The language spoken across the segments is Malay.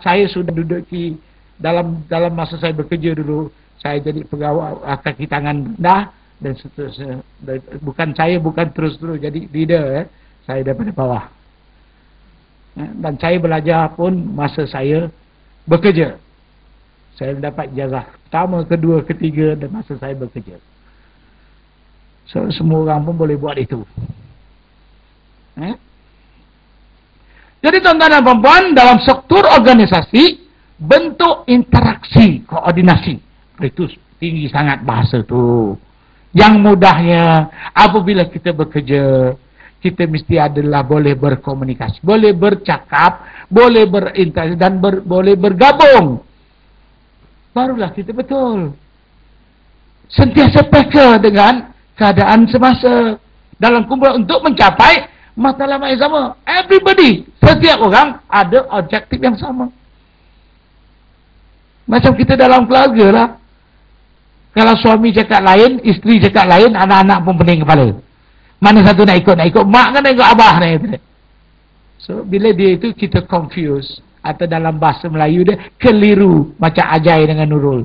saya sudah duduk di dalam masa saya bekerja dulu, saya jadi pegawai kaki tangan rendah dan seterusnya. Bukan terus jadi leader, saya daripada bawah. Dan saya belajar pun masa saya bekerja. Saya mendapat ijazah pertama, kedua, ketiga dan masa saya bekerja. So, semua orang pun boleh buat itu. Jadi tuan-tuan dan puan-puan, dalam struktur organisasi, bentuk interaksi, koordinasi, itu tinggi sangat bahasa tu. Yang mudahnya, apabila kita bekerja, kita mesti adalah boleh berkomunikasi, boleh bercakap, boleh berinteraksi dan boleh bergabung. Barulah kita betul. Sentiasa peka dengan keadaan semasa dalam kumpulan untuk mencapai matlamat yang sama. Everybody, setiap orang ada objektif yang sama. Macam kita dalam keluarga lah. Kalau suami cakap lain, isteri cakap lain, anak-anak pun pening kepala. Mana satu nak ikut? Mak kan nak ikut abah ni. So, bila dia itu kita confuse. Atau dalam bahasa Melayu dia, keliru. Macam Ajai dengan Nurul.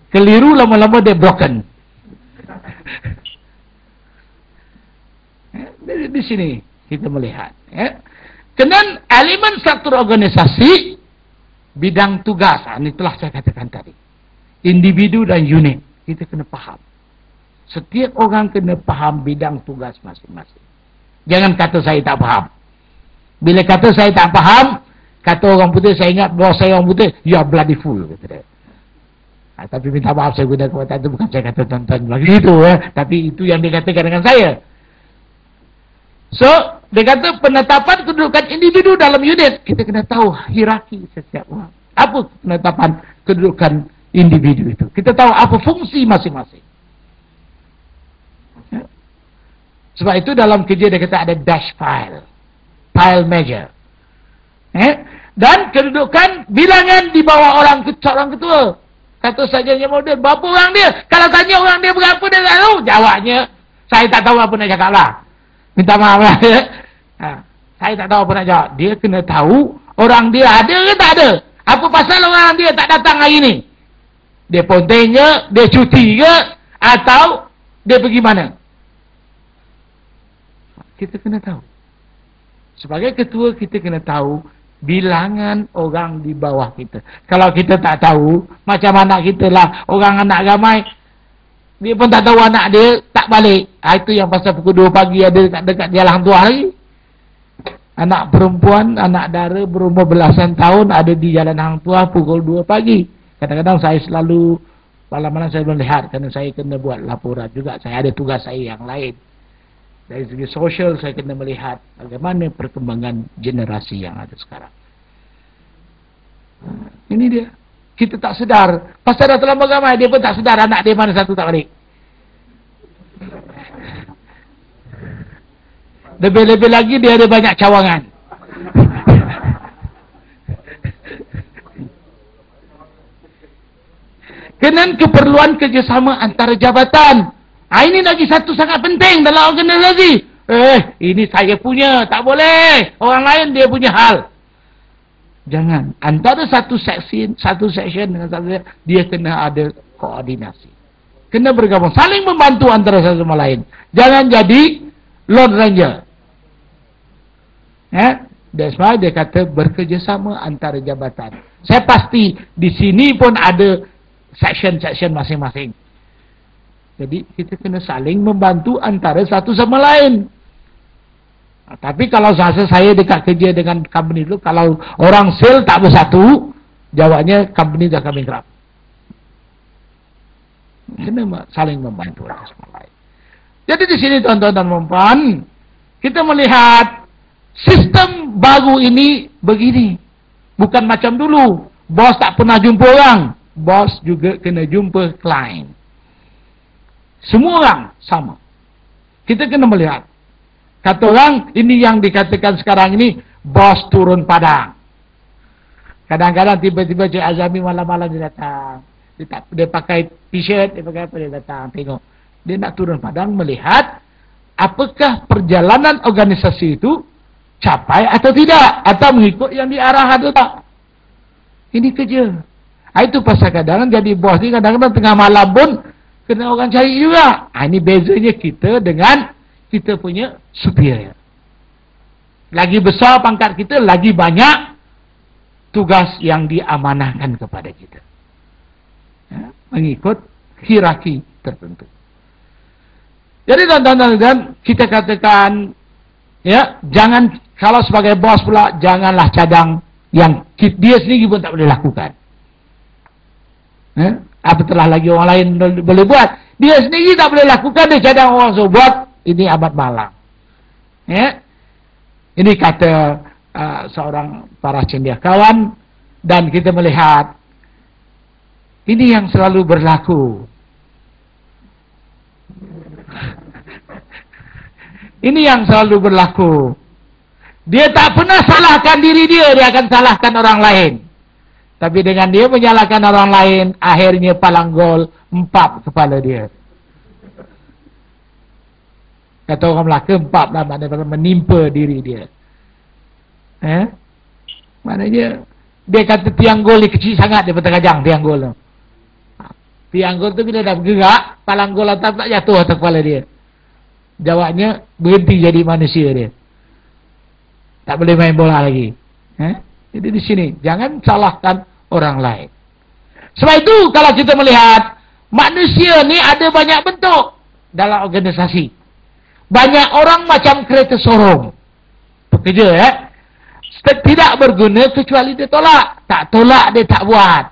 Keliru lama-lama dia broken. Di sini kita melihat. Kemudian elemen struktur organisasi, bidang tugas. Ini telah saya katakan tadi. Individu dan unit. Kita kena faham. Setiap orang kena faham bidang tugas masing-masing. Jangan kata saya tak faham. Bila kata saya tak faham, kata orang putih, saya ingat bos saya orang putih, you are bloody fool. Kata dia. Tapi minta maaf saya guna kata itu, bukan saya kata tuan-tuan begitu. Tapi itu yang dia katakan dengan saya. So, dia kata penetapan kedudukan individu dalam unit. Kita kena tahu hierarki setiap orang. Apa penetapan kedudukan individu itu? Kita tahu apa fungsi masing-masing. Sebab itu dalam kerja dia kata ada dash file. File measure. Dan kedudukan bilangan di bawah seorang ketua. Kata sajanya model, berapa orang dia? Kalau tanya orang dia berapa, dia tak tahu. Jawabnya, saya tak tahu apa nak cakap lah. Minta maaf lah. Saya tak tahu apa nak jawab. Dia kena tahu orang dia ada ke tak ada. Apa pasal orang dia tak datang hari ni? Dia ponting ke? Dia cuti ke? Atau dia pergi mana? Kita kena tahu. Sebagai ketua, kita kena tahu bilangan orang di bawah kita. Kalau kita tak tahu, macam anak kita lah, orang anak ramai, dia pun tak tahu anak dia tak balik. Itu yang pasal pukul 2 pagi ada dekat jalan hang tua lagi. Anak perempuan, anak dara berumur belasan tahun ada di jalan hang tua pukul 2 pagi. Kadang-kadang saya selalu, malam-malam saya melihat, kerana saya kena buat laporan juga. Saya ada tugas saya yang lain. Dari segi sosial, saya kena melihat bagaimana perkembangan generasi yang ada sekarang. Ini dia. Kita tak sedar. Pasal dah terlalu ramai, dia pun tak sedar anak dia mana satu tak balik. Lebih-lebih lagi, dia ada banyak cawangan. Kenan keperluan kerjasama antara jabatan. Ini lagi satu sangat penting dalam organisasi. Ini saya punya, tak boleh. Orang lain dia punya hal. Jangan. Antara satu section dengan satu, dia kena ada koordinasi. Kena bergabung. Saling membantu antara satu sama lain. Jangan jadi Lone Ranger. That's why dia kata bekerjasama antara jabatan. Saya pasti di sini pun ada section-section masing-masing. Jadi kita kena saling membantu antara satu sama lain. Tapi kalau saya dekat kerja dengan company dulu, kalau orang sale tak bersatu, jawabnya company dah akan bankrupt. Kena saling membantu antara sama lain. Jadi di sini tuan-tuan dan puan, kita melihat sistem baru ini begini. Bukan macam dulu. Bos tak pernah jumpa orang. Bos juga kena jumpa klien. Semua orang sama. Kita kena melihat. Kata orang, ini yang dikatakan sekarang ini, bos turun padang. Kadang-kadang tiba-tiba Cik Azami malam-malam dia datang. Dia pakai t-shirt, dia pakai apa, dia datang, tengok. Dia nak turun padang melihat apakah perjalanan organisasi itu capai atau tidak. Atau mengikut yang diarah atau tak. Ini kerja. Itu pasal kadang-kadang jadi bos ni kadang-kadang tengah malam pun kena orang cari juga. Ini bezanya kita dengan kita punya superior. Lagi besar pangkat kita, lagi banyak tugas yang diamanahkan kepada kita. Ya, mengikut hierarki tertentu. Jadi tuan-tuan, kita katakan, ya, jangan, kalau sebagai bos pula, janganlah cadang yang dia sendiri pun tak boleh lakukan. Apatah lagi orang lain boleh buat, dia sendiri tak boleh lakukan, dia cadang orang suruh buat. Ini amat malang. Ya, ini kata seorang para cendekiawan, dan kita melihat ini yang selalu berlaku. Ini yang selalu berlaku. Dia tak pernah salahkan diri dia, dia akan salahkan orang lain. Tapi dengan dia menyalahkan orang lain, akhirnya palanggol empap kepala dia. Kata orang Melaka, empap lah, maknanya menimpa diri dia. Maknanya, dia kata tiang gol ni kecil sangat, dia berterajang tiang gol tu. Tiang gol tu bila dah bergerak, palanggol atap tak jatuh atas kepala dia. Jawabnya, berhenti jadi manusia dia. Tak boleh main bola lagi. Jadi di sini, jangan salahkan orang lain. Sebab itu, kalau kita melihat, manusia ni ada banyak bentuk dalam organisasi. Banyak orang macam kereta sorong. Pekerja, ya. Tidak berguna kecuali dia tolak. Tak tolak, dia tak buat.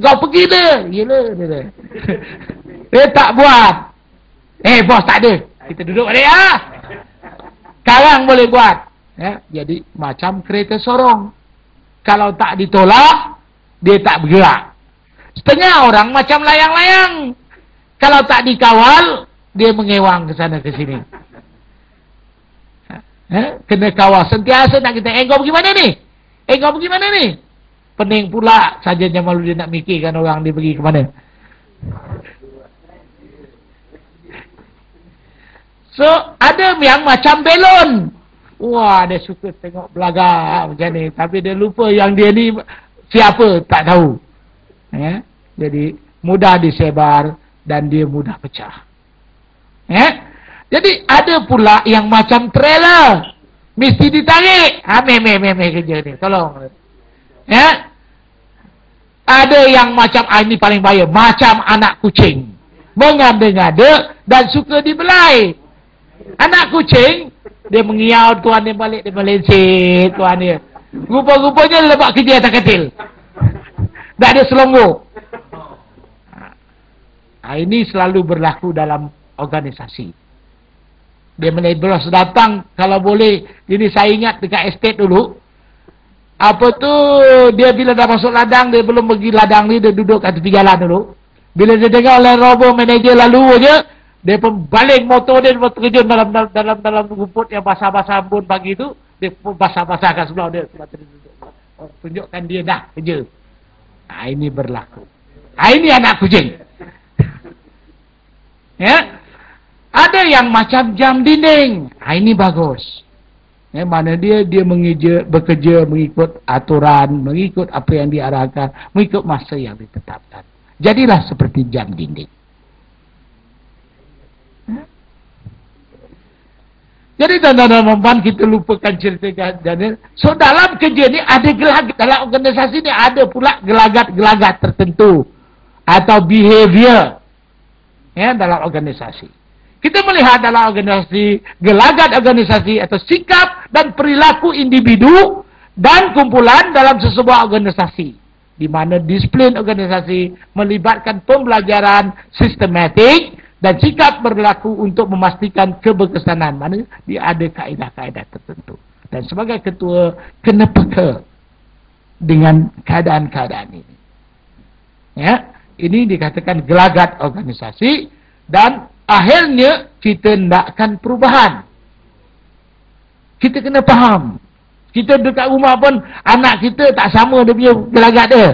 Kau pergi dia. Gila dia. Dia tak buat. Bos tak ada. Kita duduk balik lah. Sekarang boleh buat. Ya, jadi macam kereta sorong. Kalau tak ditolak, dia tak bergerak. Setengah orang macam layang-layang. Kalau tak dikawal, dia mengewang ke sana ke sini. Kena kawal sentiasa nak kita. Kau pergi mana ni? Kau pergi mana ni? Pening pula sajanya malu dia nak mikirkan orang dia pergi ke mana. So, ada yang macam belon. Wah, dia suka tengok belagak macam ni. Tapi dia lupa yang dia ni siapa, tak tahu. Ya? Jadi, mudah disebar dan dia mudah pecah. Ya? Jadi, ada pula yang macam trailer. Mesti ditarik. Meh kerja ni. Tolong. Ya? Ada yang macam, ini paling bahaya. Macam anak kucing. Mengada-ngada dan suka dibelai. Anak kucing, dia mengiau, tuan dia balik, dia melencet, tuan dia. Rupa-rupanya lepas kerja atas katil. Tak ada selonggok. Ini selalu berlaku dalam organisasi. Dia meneberos datang, kalau boleh, ini saya ingat dekat estate dulu. Apa tu, dia bila dah masuk ladang, dia belum pergi ladang ni, dia duduk kat tepi jalan dulu. Bila dia dengar oleh robo manager lalu je, dia pun balik motor dia terjun dalam rumput yang basah-basah pun pagi tu, dia pun basah-basah kat sebelah dia. Tunjukkan dia dah kerja. Ini berlaku. Ini anak kucing. Ya. Ada yang macam jam dinding. Ini bagus. Ya, mana dia bekerja mengikut aturan, mengikut apa yang diarahkan, mengikut masa yang ditetapkan. Jadilah seperti jam dinding. Jadi tuan-tuan kita lupakan cerita Daniel. So dalam kerja ni ada gelagat, dalam organisasi ni ada pula gelagat-gelagat tertentu atau behavior ya dalam organisasi. Kita melihat dalam organisasi, gelagat organisasi atau sikap dan perilaku individu dan kumpulan dalam sesebuah organisasi, di mana disiplin organisasi melibatkan pembelajaran sistematik dan sikap berlaku untuk memastikan keberkesanan. Mana dia ada kaedah-kaedah tertentu. Dan sebagai ketua, kena peka dengan keadaan-keadaan ini. Ya, ini dikatakan gelagat organisasi dan akhirnya kita hendakkan perubahan. Kita kena faham. Kita dekat rumah pun anak kita tak sama dia punya gelagat dia.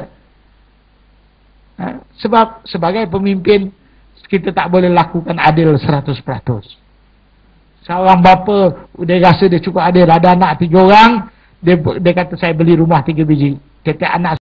Sebab sebagai pemimpin kita tak boleh lakukan adil 100%. Seorang bapa, dia rasa dia cukup adil. Ada anak 3 orang, dia kata saya beli rumah 3 biji. Kata anak